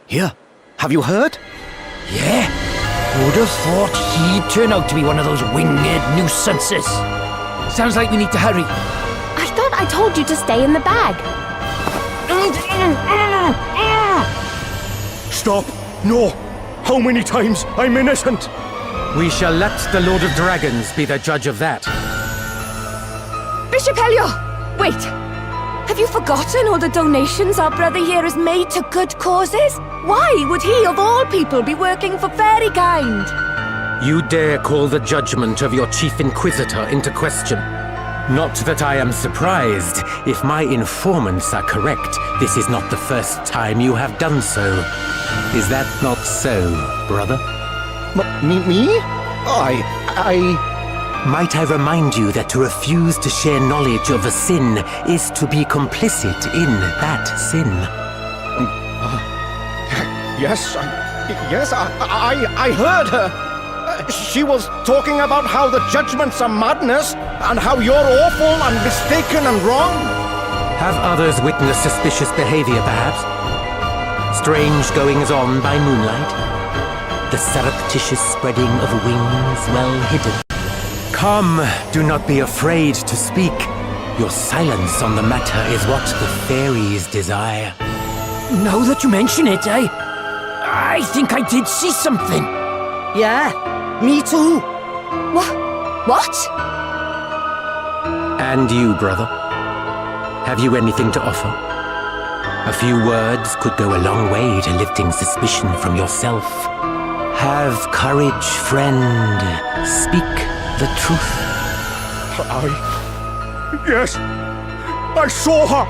Here, have you heard? Yeah? Who'd have thought he'd turn out to be one of those winged nuisances? Sounds like we need to hurry. I thought I told you to stay in the bag. Stop! No! How many times? I'm innocent! We shall let the Lord of Dragons be the judge of that. Bishop Helio! Wait! Have you forgotten all the donations our brother here has made to good causes? Why would he, of all people, be working for Fairykind? You dare call the judgment of your chief inquisitor into question. Not that I am surprised. If my informants are correct, this is not the first time you have done so. Is that not so, brother? Me? Might I remind you that to refuse to share knowledge of a sin is to be complicit in that sin? Yes, I heard her. She was talking about how the judgments are madness, and how you're awful and mistaken and wrong. Have others witnessed suspicious behavior, perhaps? Strange goings-on by moonlight? The surreptitious spreading of wings well hidden? Come, do not be afraid to speak. Your silence on the matter is what the fairies desire. Now that you mention it, I think I did see something. Yeah, me too. What? And you, brother? Have you anything to offer? A few words could go a long way to lifting suspicion from yourself. Have courage, friend. Speak the truth. Yes, I saw her.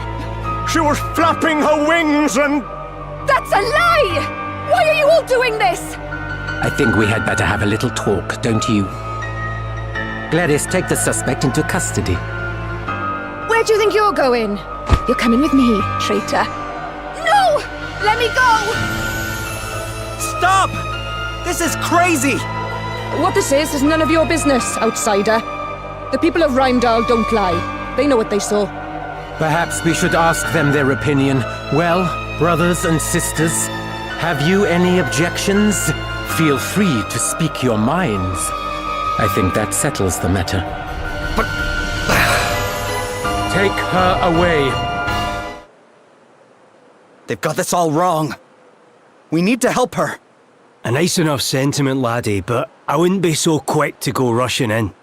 She was flapping her wings and... That's a lie! Why are you all doing this? I think we had better have a little talk, don't you? Gladys, take the suspect into custody. Where do you think you're going? You're coming with me, traitor. No! Let me go! Stop! This is crazy! What this is none of your business, outsider. The people of Rheimdall don't lie. They know what they saw. Perhaps we should ask them their opinion. Well, brothers and sisters, have you any objections? Feel free to speak your minds. I think that settles the matter. But... Take her away. They've got this all wrong. We need to help her. A nice enough sentiment, laddie, but I wouldn't be so quick to go rushing in.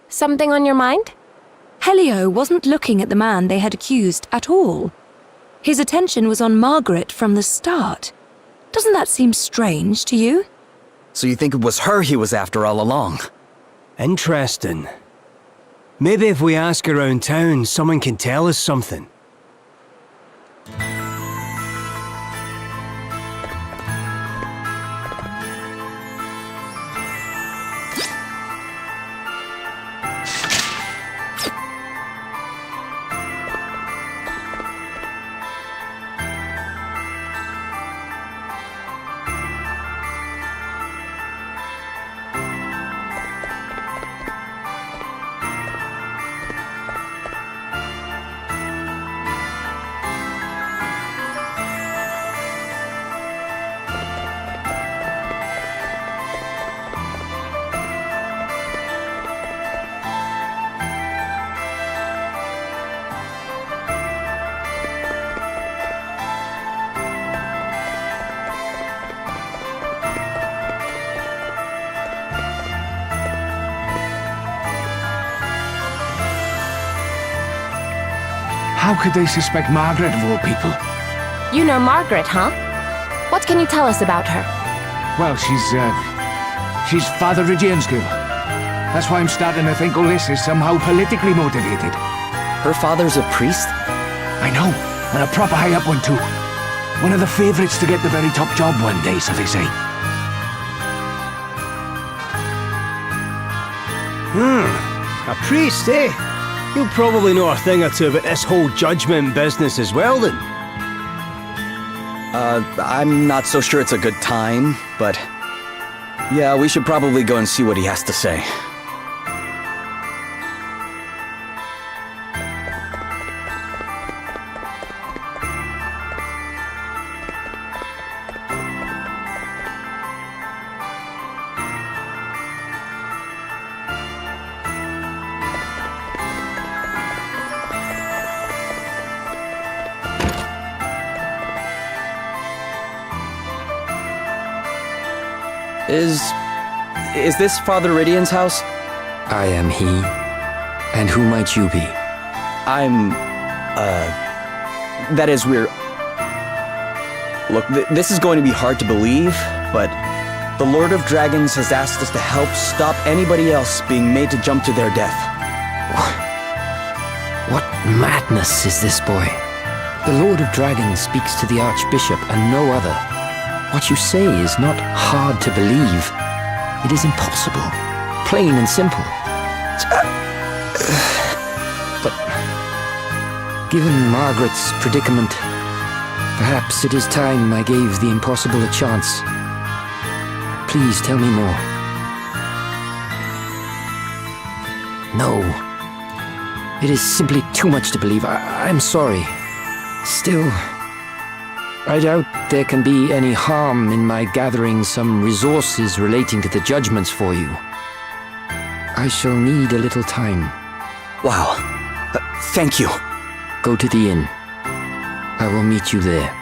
Something on your mind? Helio wasn't looking at the man they had accused at all. His attention was on Margaret from the start. Doesn't that seem strange to you? So you think it was her he was after all along? Interesting. Maybe if we ask around town, someone can tell us something. How could they suspect Margaret of all people? You know Margaret, huh? What can you tell us about her? Well, she's Father Regian's girl. That's why I'm starting to think all this is somehow politically motivated. Her father's a priest? I know, and a proper high-up one too. One of the favourites to get the very top job one day, so they say. A priest, eh? You'll probably know a thing or two about this whole judgment business as well, then. I'm not so sure it's a good time, but... yeah, we should probably go and see what he has to say. Is this Father Ridian's house? I am he. And who might you be? That is, Look, this is going to be hard to believe, but the Lord of Dragons has asked us to help stop anybody else being made to jump to their death. What madness is this, boy? The Lord of Dragons speaks to the Archbishop and no other. What you say is not hard to believe. It is impossible. Plain and simple. But given Margaret's predicament, perhaps it is time I gave the impossible a chance. Please tell me more. No. It is simply too much to believe. I'm sorry. Still, I doubt there can be any harm in my gathering some resources relating to the judgments for you. I shall need a little time. Wow. Thank you. Go to the inn. I will meet you there.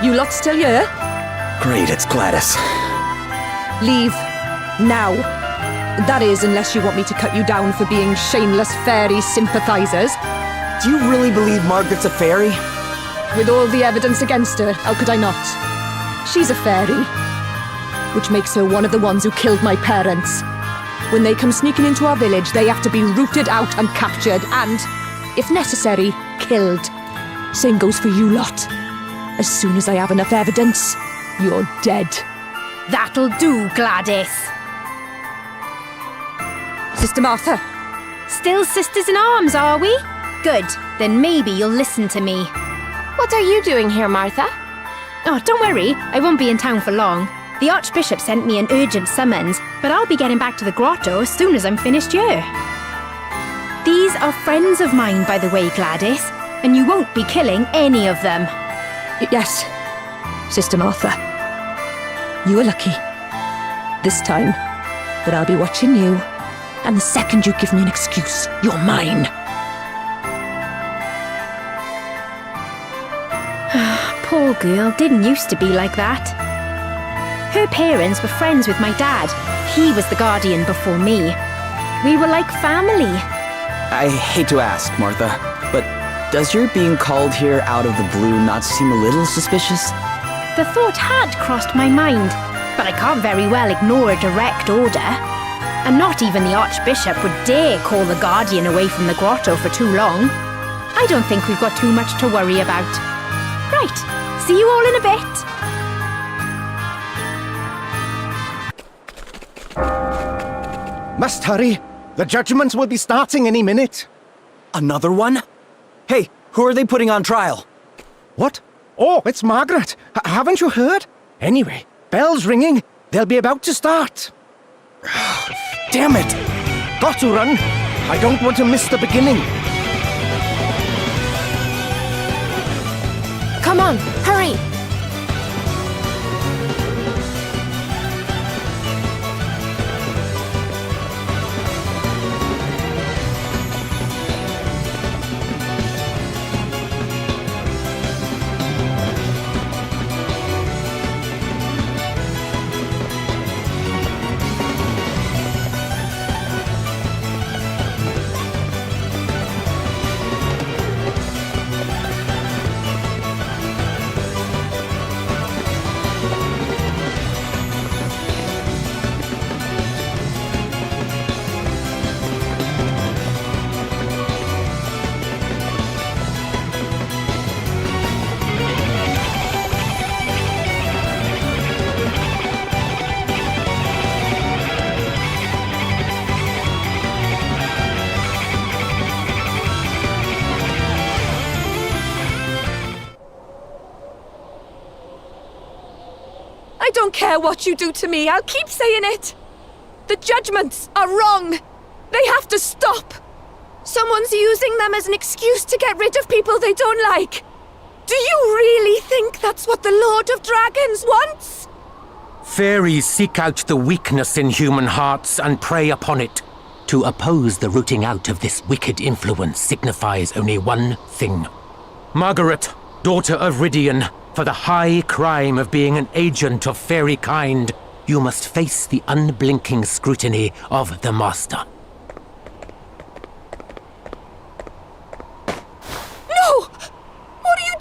You lot still here? Great, it's Gladys. Leave. Now. That is, unless you want me to cut you down for being shameless fairy sympathizers. Do you really believe Margaret's a fairy? With all the evidence against her, how could I not? She's a fairy. Which makes her one of the ones who killed my parents. When they come sneaking into our village, they have to be rooted out and captured and, if necessary, killed. Same goes for you lot. As soon as I have enough evidence, you're dead. That'll do, Gladys. Sister Martha. Still sisters in arms, are we? Good. Then maybe you'll listen to me. What are you doing here, Martha? Oh, don't worry. I won't be in town for long. The Archbishop sent me an urgent summons, but I'll be getting back to the grotto as soon as I'm finished here. These are friends of mine, by the way, Gladys, and you won't be killing any of them. Yes, Sister Martha. You are lucky. This time. But I'll be watching you. And the second you give me an excuse, you're mine. Poor girl didn't used to be like that. Her parents were friends with my dad. He was the guardian before me. We were like family. I hate to ask, Martha, but does your being called here out of the blue not seem a little suspicious? The thought had crossed my mind, but I can't very well ignore a direct order. And not even the Archbishop would dare call the Guardian away from the grotto for too long. I don't think we've got too much to worry about. Right, see you all in a bit. Must hurry. The judgments will be starting any minute. Another one? Hey, who are they putting on trial? What? Oh, it's Margaret. Haven't you heard? Anyway, bell's ringing. They'll be about to start. Damn it! Got to run. I don't want to miss the beginning. Come on, hurry! don't care what you do to me. I'll keep saying it. The judgments are wrong. They have to stop. Someone's using them as an excuse to get rid of people they don't like. Do you really think that's what the Lord of Dragons wants? Fairies seek out the weakness in human hearts and prey upon it. To oppose the rooting out of this wicked influence signifies only one thing. Margaret, daughter of Rydian, for the high crime of being an agent of fairy kind, you must face the unblinking scrutiny of the Master. No! What are you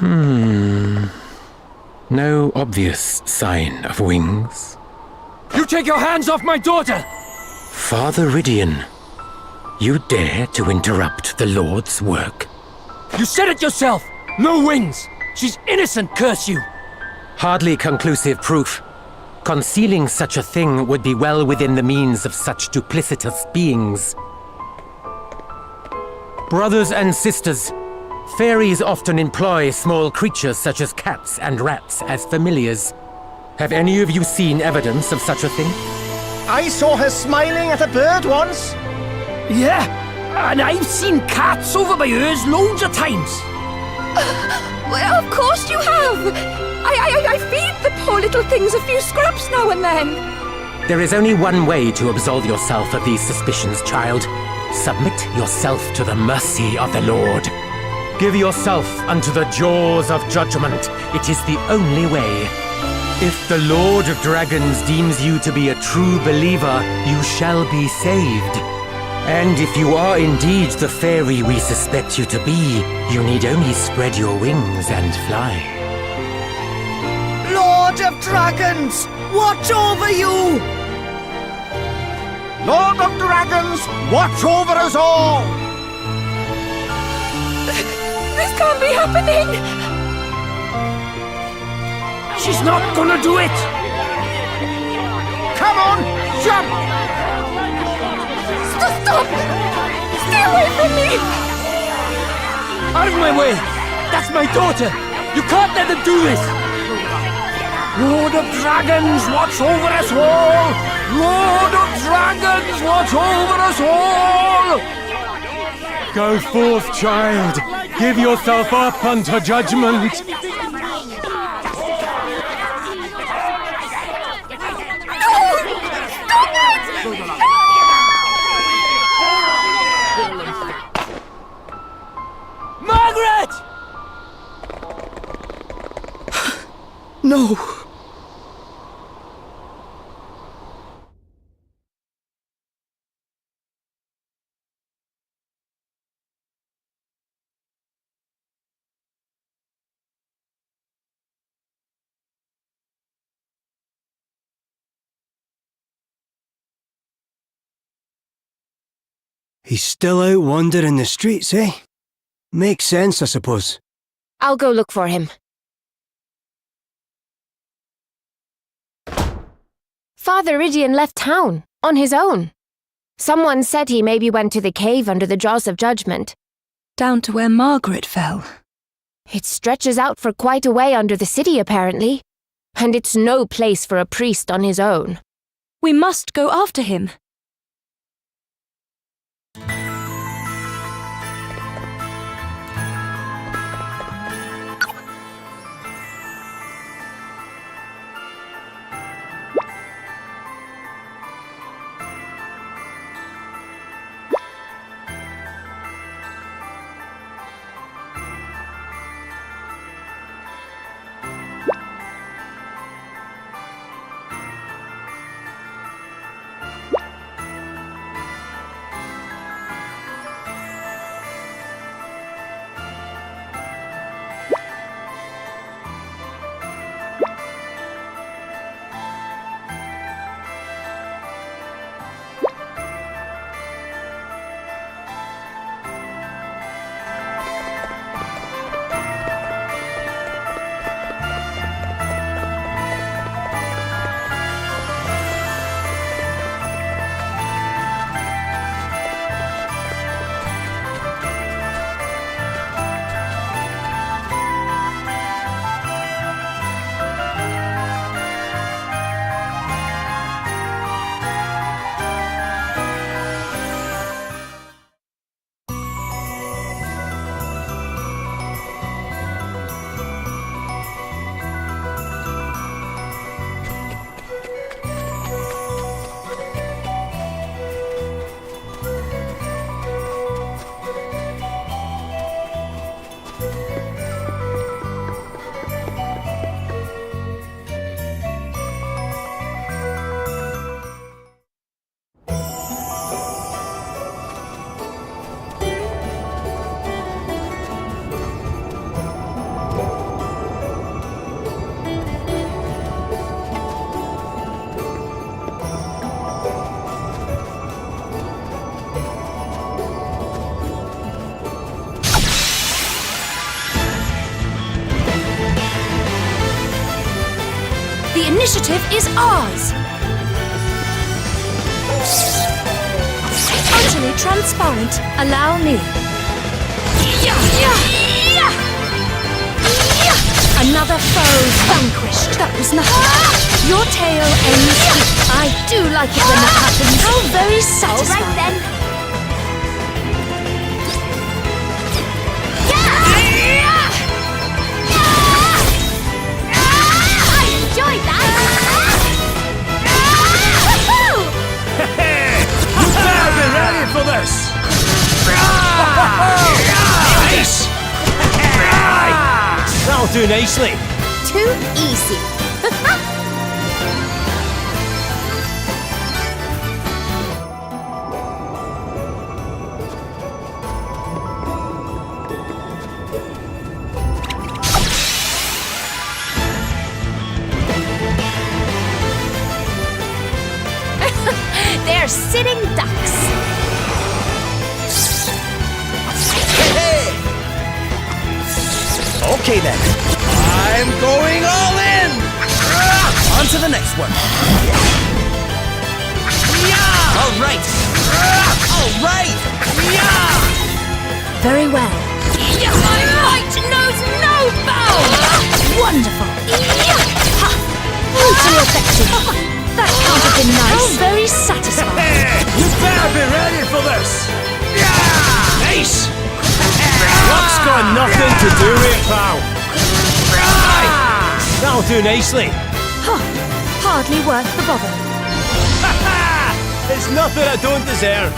doing? No obvious sign of wings. You take your hands off my daughter! Father Rydian, you dare to interrupt the Lord's work? You said it yourself! No wings! She's innocent, curse you! Hardly conclusive proof. Concealing such a thing would be well within the means of such duplicitous beings. Brothers and sisters, fairies often employ small creatures such as cats and rats as familiars. Have any of you seen evidence of such a thing? I saw her smiling at a bird once. Yeah, and I've seen cats over by hers loads of times. Well, of course you have. I feed the poor little things a few scraps now and then. There is only one way to absolve yourself of these suspicions, child. Submit yourself to the mercy of the Lord. Give yourself unto the jaws of judgment. It is the only way. If the Lord of Dragons deems you to be a true believer, you shall be saved. And if you are indeed the fairy we suspect you to be, you need only spread your wings and fly. Lord of Dragons, watch over you! Lord of Dragons, watch over us all! This can't be happening! She's not gonna do it! Come on, jump! Stop! Stay away from me! Out of my way! That's my daughter! You can't let them do this! Lord of Dragons, watch over us all! Lord of Dragons, watch over us all! Go forth, child. Give yourself up unto judgment. Margaret! No! He's still out wandering the streets, eh? Makes sense, I suppose. I'll go look for him. Father Rydian left town, on his own. Someone said he maybe went to the cave under the Jaws of Judgment. Down to where Margaret fell. It stretches out for quite a way under the city, apparently. And it's no place for a priest on his own. We must go after him. initiative is ours! Utterly transparent. Allow me. Another foe vanquished. That was nothing. Your tale ends here. I do like it when that happens. How very satisfying. All right then. I enjoyed that. You better be ready for this! Nice! That'll do nicely. Too easy. They're sitting ducks. Okay then. I'm going all in! On to the next one. All right. All right. Very well. My might knows no bounds! Wonderful! Ha! Brutally effective! That can't have been nice. How very satisfying. You better be ready for this! Nice! Luck's got nothing to do with it, pal. That'll do nicely. Hardly worth the bother. It's nothing I don't deserve.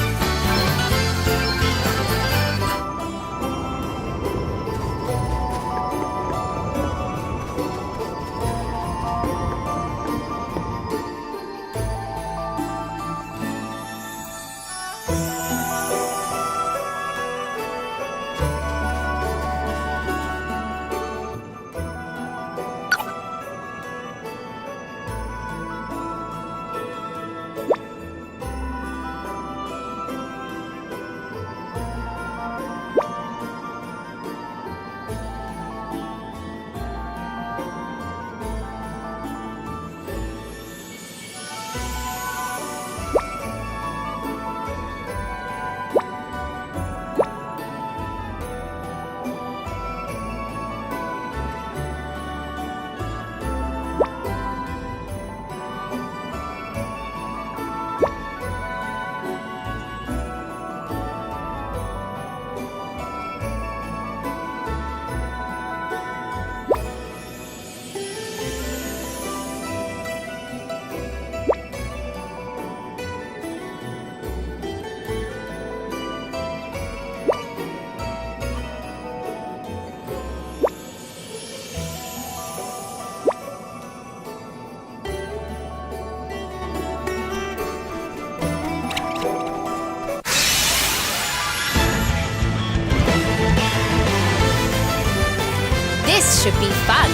This should be fun.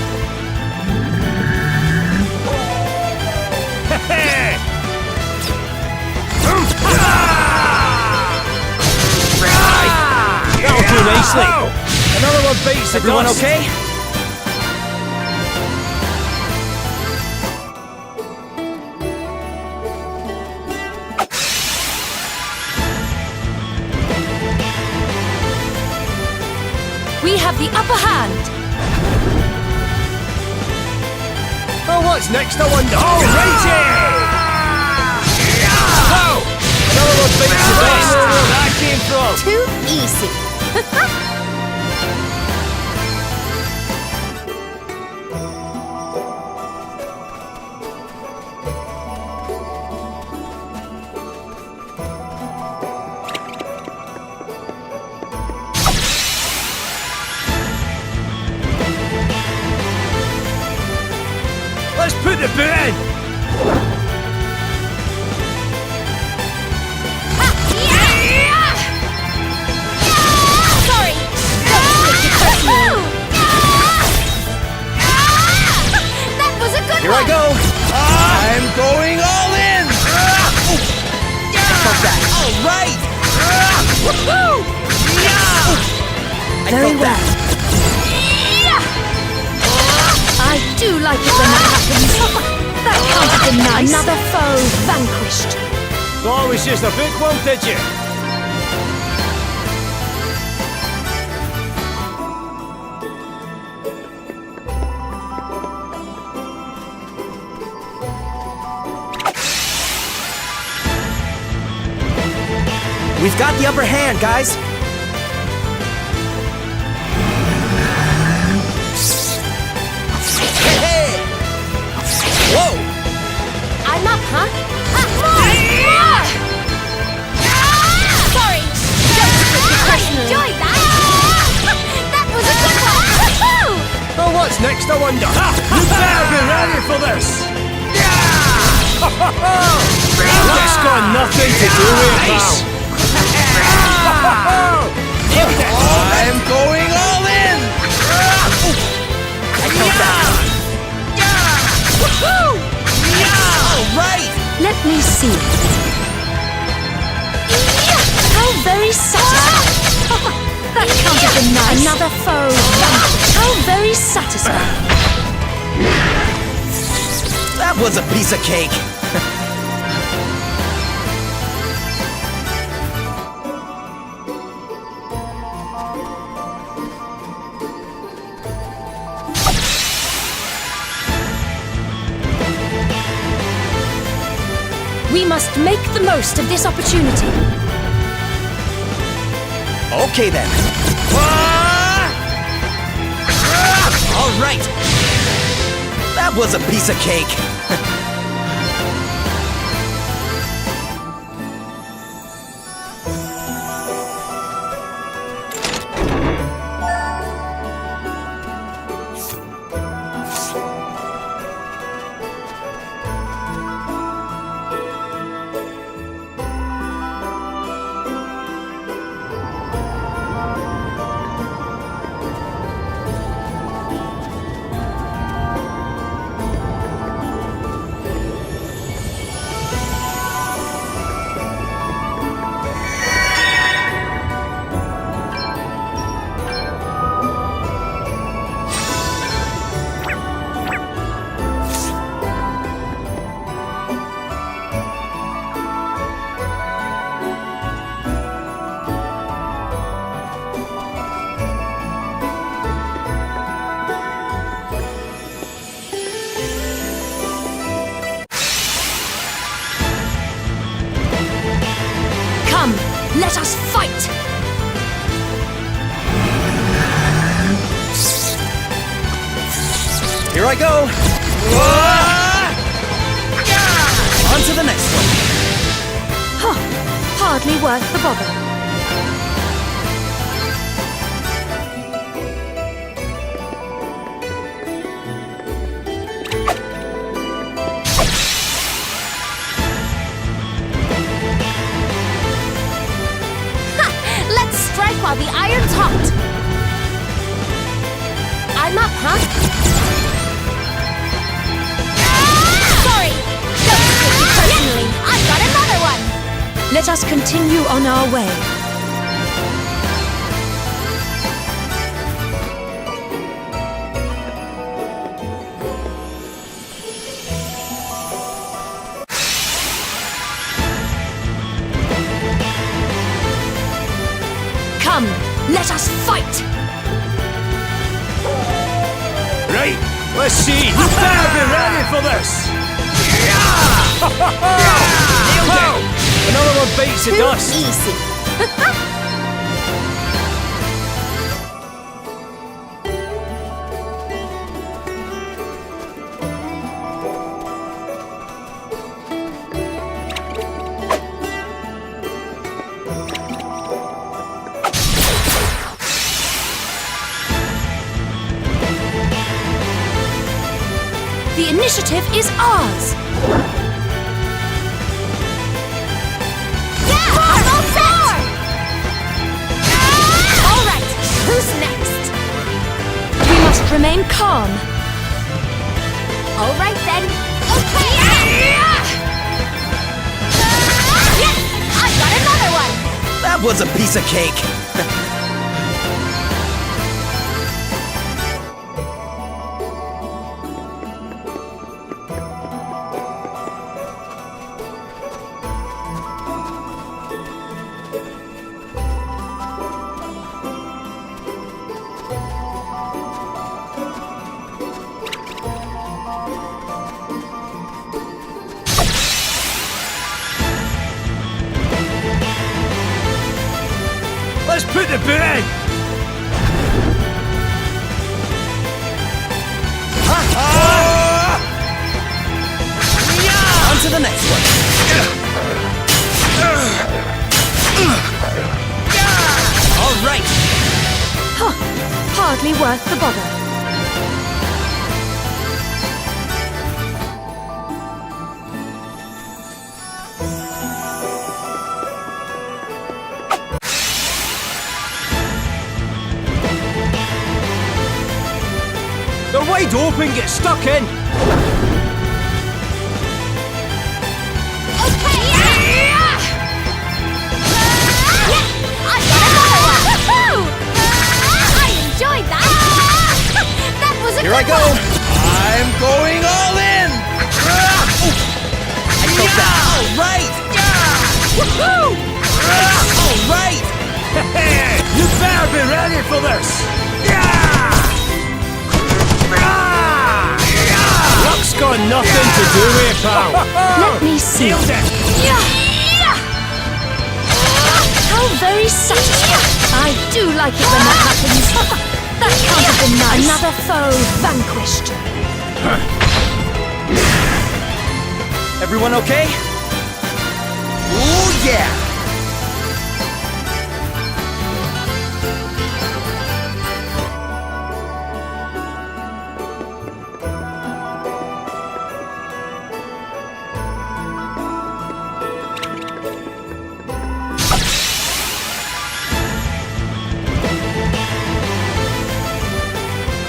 That'll do nicely. Another one bites the Everyone dust. Okay? We have the upper hand. Oh, what's next? I wonder. All righty! Another one bites the dust. Where that came from. Too easy. Let's put the boot in. Sorry. been nice. Another foe vanquished. Thought it was just a bookworm, did you? We've got the upper hand, guys. Hey! Whoa! I'm up, huh? Sorry. I enjoyed that. That was a good one. Oh, what's next, I wonder? You better be ready for this! That's got nothing to do with it, pal. I'm going all in! I count that. All right! Let me see. How very satisfying. That can't have been nice. Another foe vanquished. How very satisfying. That was a piece of cake. We must make the most of this opportunity. Okay then. All right. That was a piece of cake. Come, let us fight! Here I go. On to the next one. Hardly worth the bother. Let's strike while the iron's hot. I'm up, huh? Sorry. Don't take it personally. I've got another one. Let us continue on our way. Come, let us fight! Right, let's see. You better be ready for this. Another one bites the dust. Easy. The initiative is ours! Yeah! I'm all set! All right, who's next? We must remain calm. All right then. Okay. Yes, I've got another one. That was a piece of cake. put the boot in! On to the next one. All right. Hardly worth the bother. They're wide open, get stuck in! Okay! I got another one! I enjoyed that! That was a Here I good go. one! I'm going all in. I got that. All right. All right. You better be ready for this! Luck's got nothing to do with it, pal! Let me see. Nailed it! How very satisfying. I do like it when that happens. That can't have been nice. Another foe vanquished. Everyone okay? Ooh, yeah.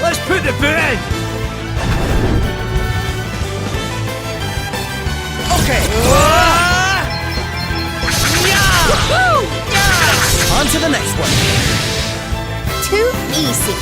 Let's put the boot in! Okay. On to the next one. Too easy.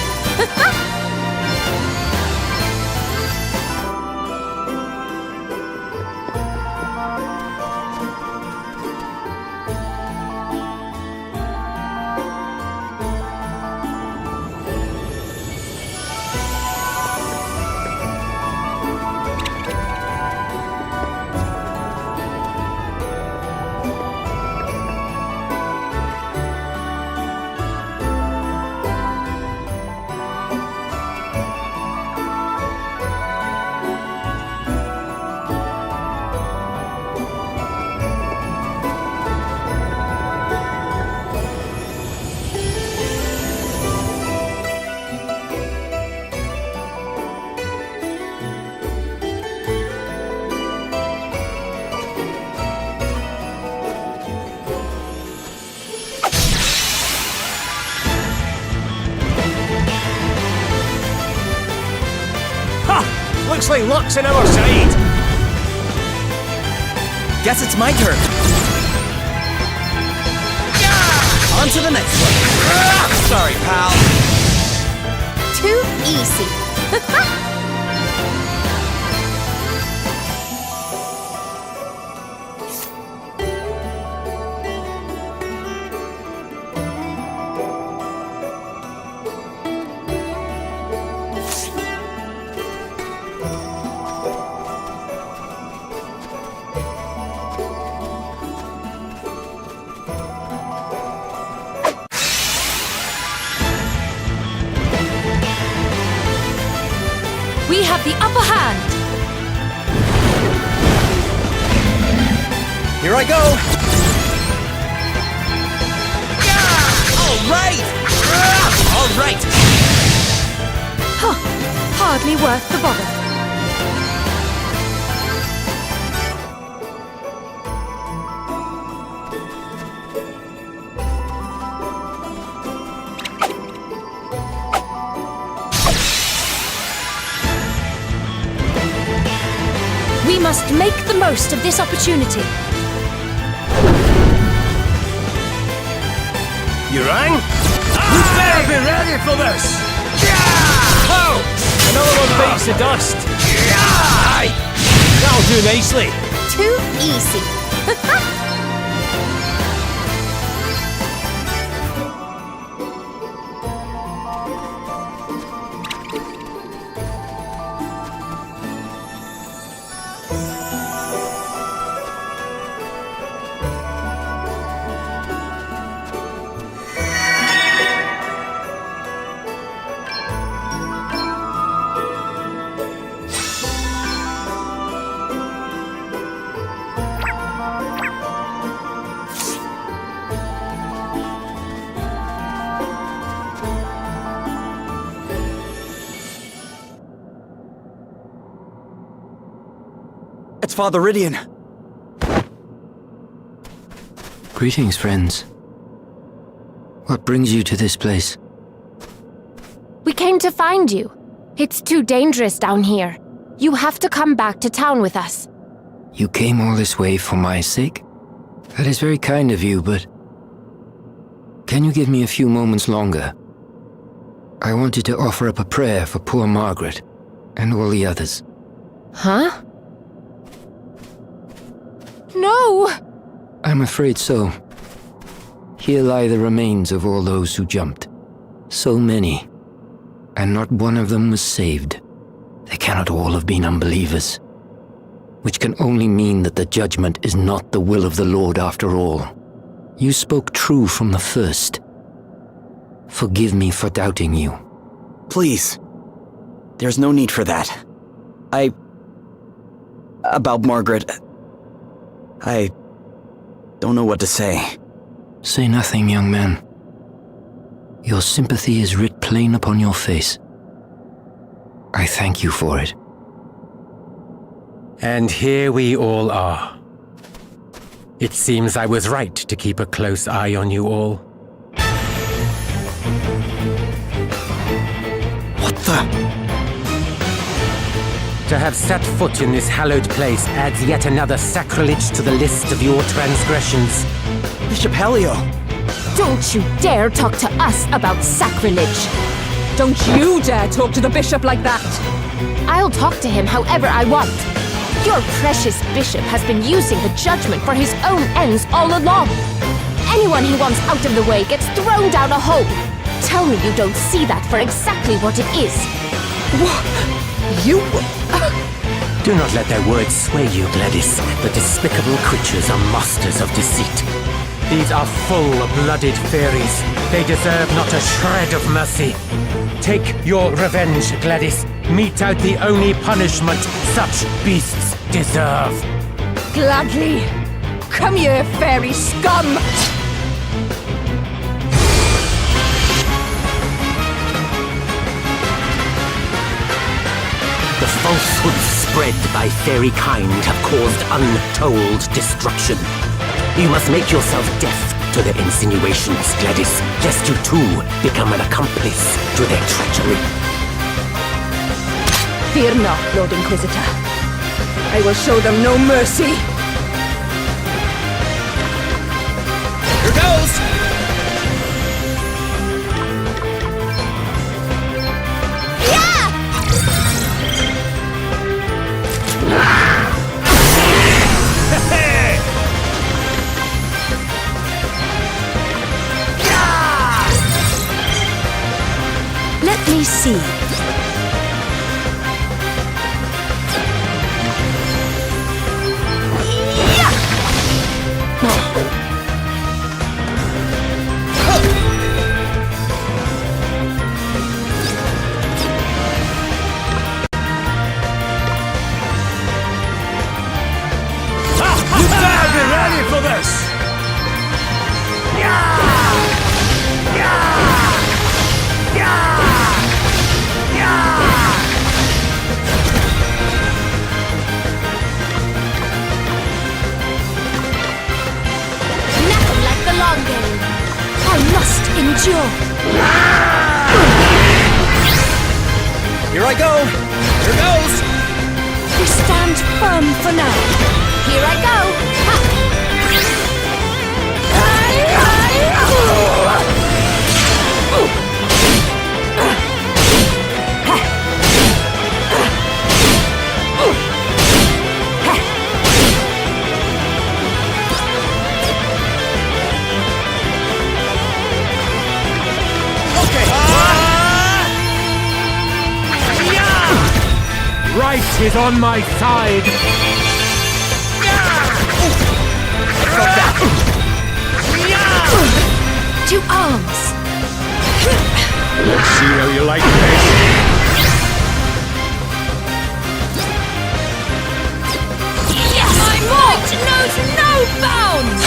Looks like luck's on our side. Guess it's my turn. On to the next one. Sorry, pal. Too easy. We have the upper hand. Here I go. All right. All right. Hardly worth the bother. We must make the most of this opportunity. You rang? You better be ready for this! Oh! Another one bites the dust. That'll do nicely. Too easy. Father Rydian. Greetings, friends. What brings you to this place? We came to find you. It's too dangerous down here. You have to come back to town with us. You came all this way for my sake? That is very kind of you, but... Can you give me a few moments longer? I wanted to offer up a prayer for poor Margaret, and all the others. Huh? No! I'm afraid so. Here lie the remains of all those who jumped. So many. And not one of them was saved. They cannot all have been unbelievers. Which can only mean that the judgment is not the will of the Lord after all. You spoke true from the first. Forgive me for doubting you. Please. There's no need for that. About Margaret... I don't know what to say. Say nothing, young man. Your sympathy is writ plain upon your face. I thank you for it. And here we all are. It seems I was right to keep a close eye on you all. What the... To have set foot in this hallowed place adds yet another sacrilege to the list of your transgressions. Bishop Helio! Don't you dare talk to us about sacrilege! Don't you dare talk to the bishop like that! I'll talk to him however I want. Your precious bishop has been using the judgment for his own ends all along. Anyone he wants out of the way gets thrown down a hole. Tell me you don't see that for exactly what it is. You... Do not let their words sway you, Gladys. The despicable creatures are masters of deceit. These are full-blooded fairies. They deserve not a shred of mercy. Take your revenge, Gladys. Mete out the only punishment such beasts deserve. Gladly. Come here, fairy scum! The falsehoods spread by fairy kind have caused untold destruction. You must make yourself deaf to their insinuations, Gladys, lest you too become an accomplice to their treachery. Fear not, Lord Inquisitor. I will show them no mercy. Here goes! Let me see. You better be ready for this! Nothing like the long game. I must endure. Here I go! Here goes! We stand firm for now. Here I go. Ha! Right is on my side. To arms. Let's see how you like this. Yes! My might knows no bounds!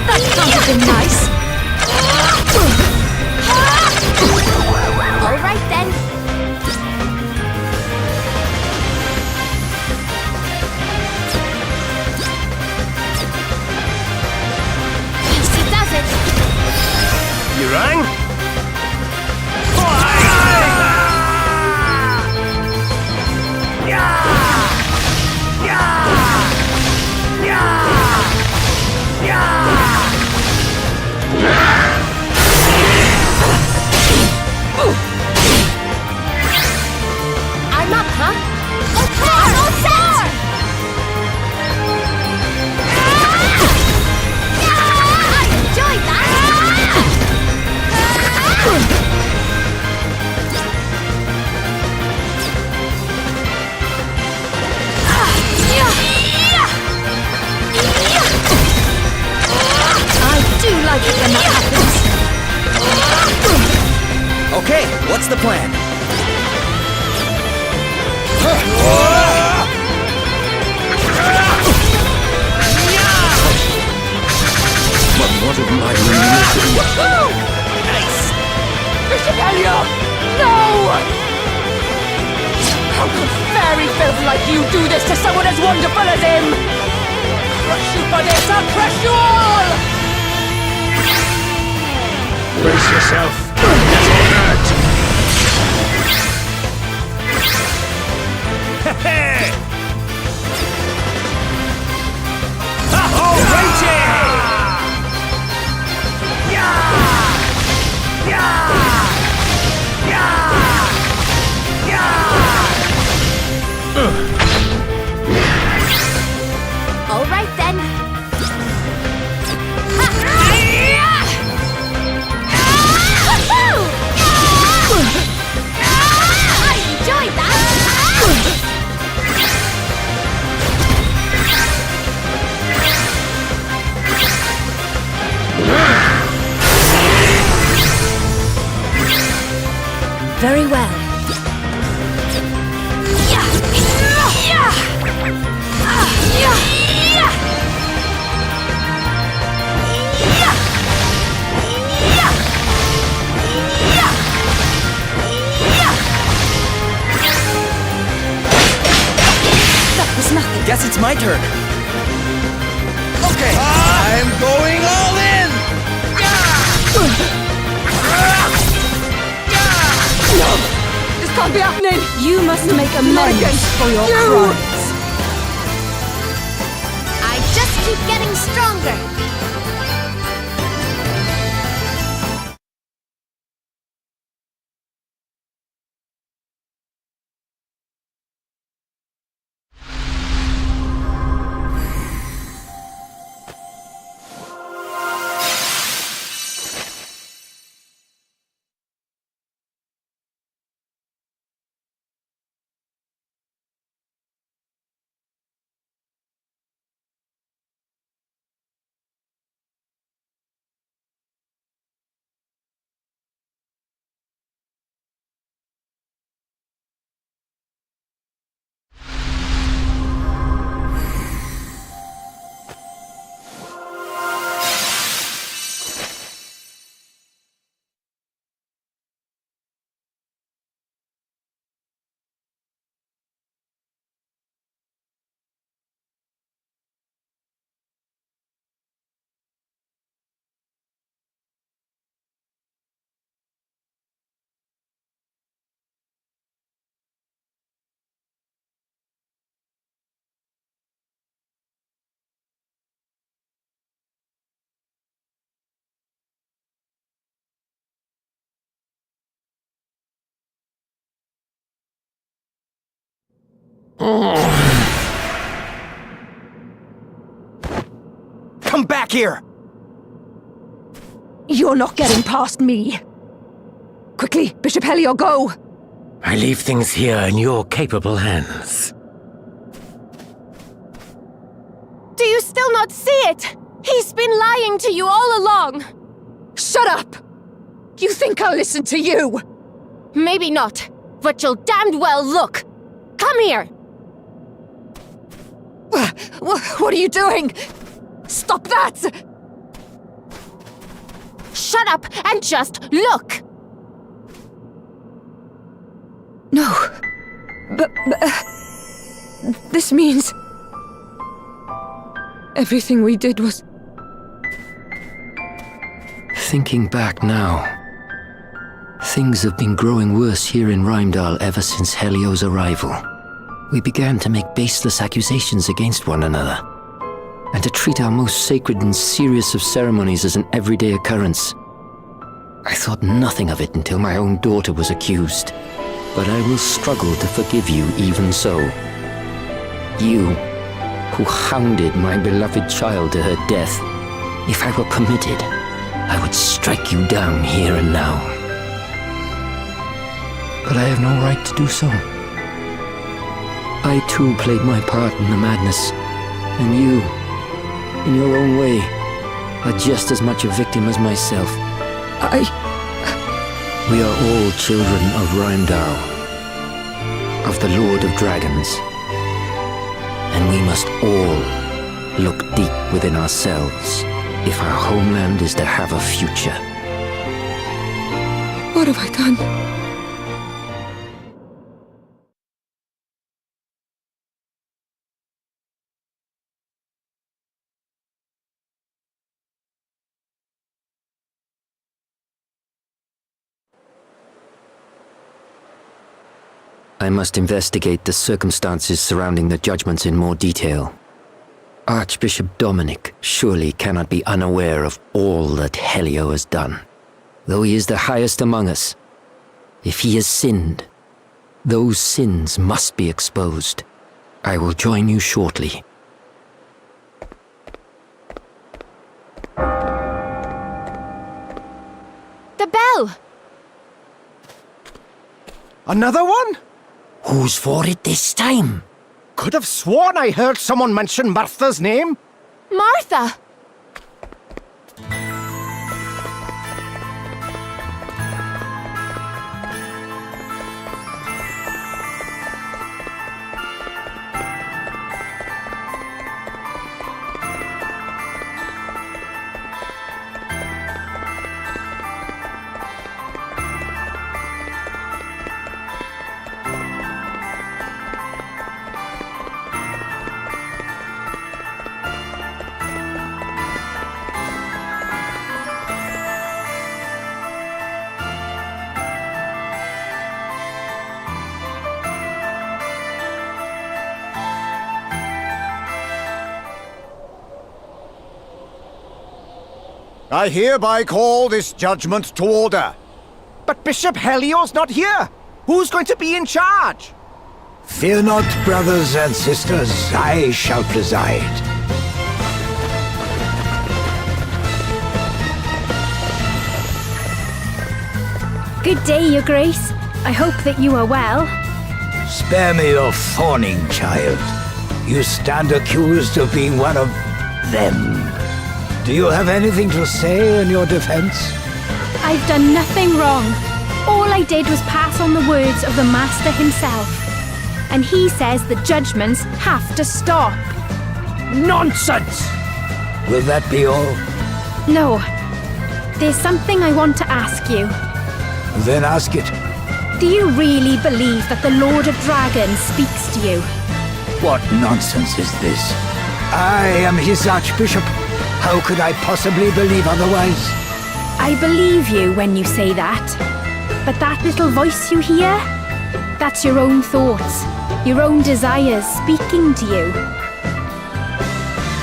That can't have been nice. All right then. That's the plan. But what of my mission? Nice! Bishop Elliot! No! How could fairy filth like you do this to someone as wonderful as him? I'll crush you for this! I'll crush you all! Brace yourself. It'll hurt. All right then. I enjoyed that. Very well. That was nothing. Guess it's my turn. Okay, I'm going all in! This can't be happening! You must make amends for your crimes. I just keep getting stronger. Come back here! You're not getting past me. Quickly, Bishop Helio, go! I leave things here in your capable hands. Do you still not see it? He's been lying to you all along. Shut up! You think I'll listen to you? Maybe not, but you'll damned well look. Come here. What are you doing? Stop that! Shut up and just look. No. But this means... everything we did was... Thinking back now, things have been growing worse here in Rheimdall ever since Helio's arrival. We began to make baseless accusations against one another, and to treat our most sacred and serious of ceremonies as an everyday occurrence. I thought nothing of it until my own daughter was accused, but I will struggle to forgive you even so. You, who hounded my beloved child to her death. If I were permitted, I would strike you down here and now. But I have no right to do so. I too played my part in the madness, and you, in your own way, are just as much a victim as myself. We are all children of Rheimdall, of the Lord of Dragons. And we must all look deep within ourselves if our homeland is to have a future. What have I done? I must investigate the circumstances surrounding the judgments in more detail. Archbishop Dominic surely cannot be unaware of all that Helio has done. Though he is the highest among us, if he has sinned, those sins must be exposed. I will join you shortly. The bell! Another one? Who's for it this time? Could have sworn I heard someone mention Martha's name. Martha! I hereby call this judgment to order. But Bishop Helio's not here. Who's going to be in charge? Fear not, brothers and sisters, I shall preside. Good day, Your Grace. I hope that you are well. Spare me your fawning, child. You stand accused of being one of them. Do you have anything to say in your defense? I've done nothing wrong. All I did was pass on the words of the Master himself. And he says the judgments have to stop. Nonsense! Will that be all? No. There's something I want to ask you. Then ask it. Do you really believe that the Lord of Dragons speaks to you? What nonsense is this? I am his Archbishop. How could I possibly believe otherwise? I believe you when you say that. But that little voice you hear? That's your own thoughts, your own desires speaking to you.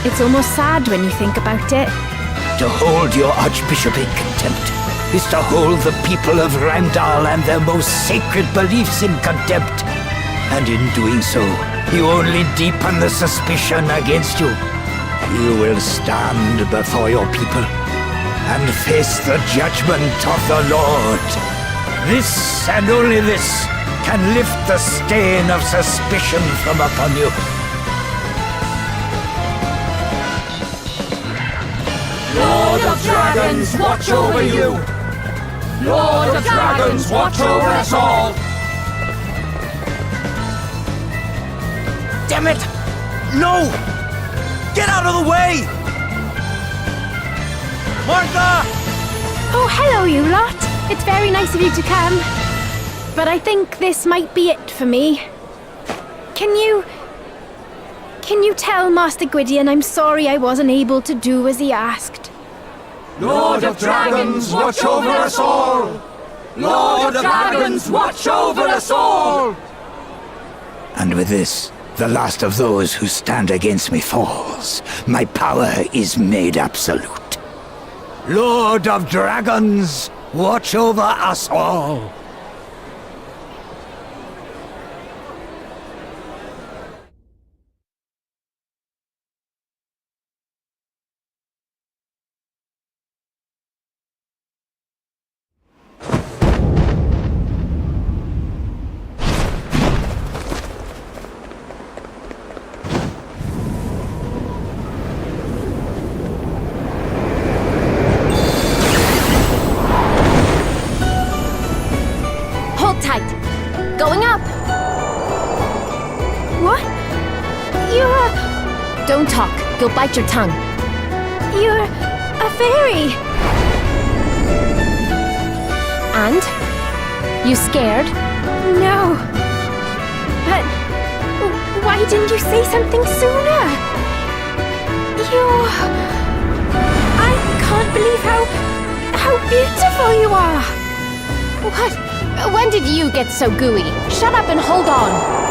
It's almost sad when you think about it. To hold your Archbishop in contempt is to hold the people of Rheimdall and their most sacred beliefs in contempt. And in doing so, you only deepen the suspicion against you. You will stand before your people and face the judgment of the Lord. This and only this can lift the stain of suspicion from upon you. Lord of Dragons, watch over you! Lord of Dragons, watch over us all! Damn it! No! Get out of the way! Martha! Oh, hello, you lot. It's very nice of you to come. But I think this might be it for me. Can you tell Master Gwydion I'm sorry I wasn't able to do as he asked? Lord of Dragons, watch over us all! Lord of Dragons, watch over us all! And with this, the last of those who stand against me falls. My power is made absolute. Lord of Dragons, watch over us all. you'll bite your tongue. You're a fairy. And? You scared? No. But why didn't you say something sooner? I can't believe how beautiful you are. What? When did you get so gooey? Shut up and hold on.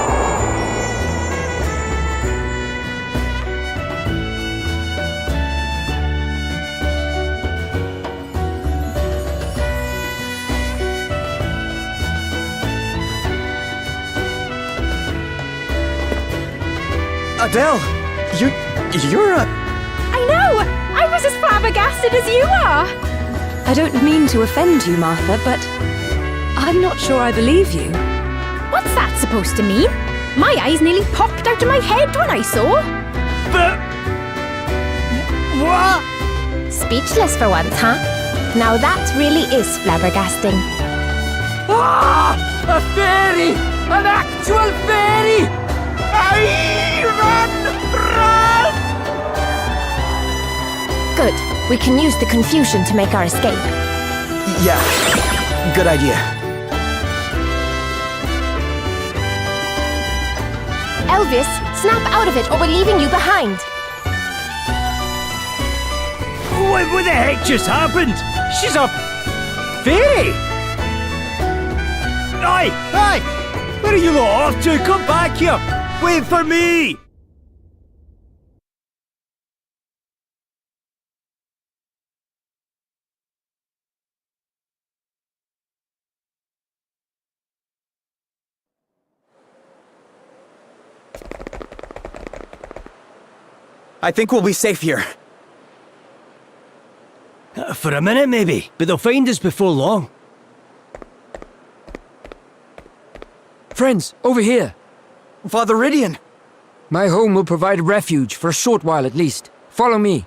Adele! You're a... I know! I was as flabbergasted as you are! I don't mean to offend you, Martha, but I'm not sure I believe you. What's that supposed to mean? My eyes nearly popped out of my head when I saw. But... What? Speechless for once, huh? Now that really is flabbergasting. Ah! A fairy! An actual fairy! Run! Good. We can use the confusion to make our escape. Yeah, good idea. Elvis, snap out of it or we're leaving you behind. What the heck just happened? She's a... fairy! Aye! Where are you lot off to? Come back here! Wait for me! I think we'll be safe here. For a minute, maybe, but they'll find us before long. Friends, over here. Father Rydian! My home will provide refuge for a short while at least. Follow me.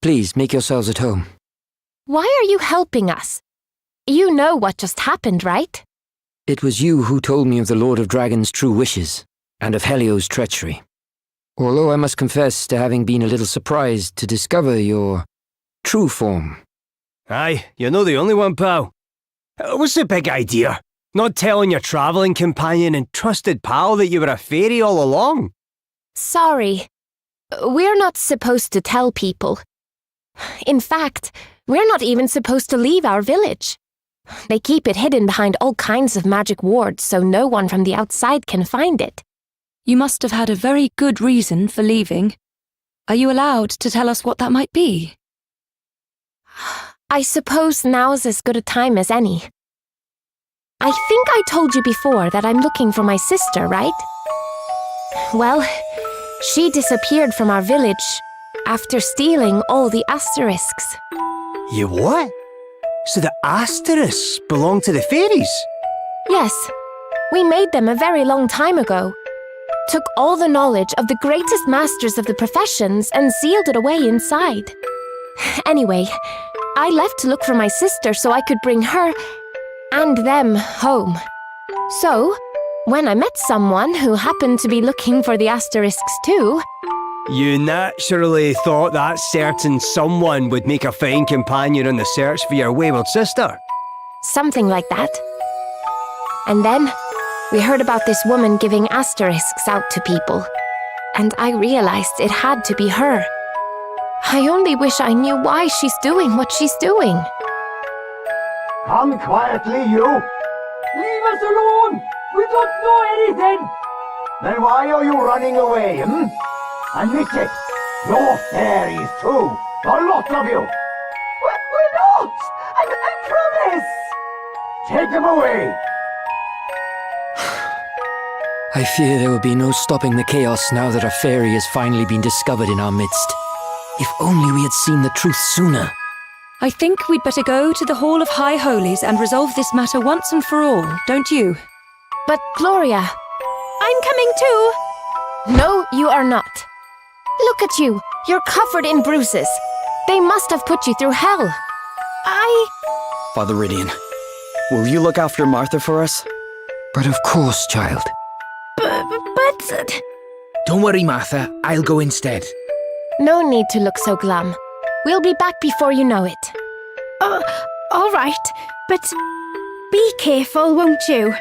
Please, make yourselves at home. Why are you helping us? You know what just happened, right? It was you who told me of the Lord of Dragon's true wishes, and of Helio's treachery. Although I must confess to having been a little surprised to discover your true form. Aye, you're not the only one, pal. What's the big idea? Not telling your travelling companion and trusted pal that you were a fairy all along? Sorry. We're not supposed to tell people. In fact, we're not even supposed to leave our village. They keep it hidden behind all kinds of magic wards so no one from the outside can find it. You must have had a very good reason for leaving. Are you allowed to tell us what that might be? I suppose now's as good a time as any. I think I told you before that I'm looking for my sister, right? Well, she disappeared from our village after stealing all the asterisks. You what? So the asterisks belong to the fairies? Yes, we made them a very long time ago. Took all the knowledge of the greatest masters of the professions and sealed it away inside. Anyway, I left to look for my sister so I could bring her and them home. So, when I met someone who happened to be looking for the asterisks too... You naturally thought that certain someone would make a fine companion on the search for your wayward sister. Something like that. And then, we heard about this woman giving asterisks out to people. And I realized it had to be her. I only wish I knew why she's doing what she's doing. Come quietly, you! Leave us alone! We don't know anything! Then why are you running away, Admit it! You're fairies too! A lot of you! We're not! I promise! Take them away! I fear there will be no stopping the chaos now that a fairy has finally been discovered in our midst. If only we had seen the truth sooner. I think we'd better go to the Hall of High Holies and resolve this matter once and for all, don't you? But Gloria... I'm coming too! No, you are not. Look at you. You're covered in bruises. They must have put you through hell. Father Rydian, will you look after Martha for us? But of course, child. But... Don't worry, Martha. I'll go instead. No need to look so glum. We'll be back before you know it. All right, but be careful, won't you?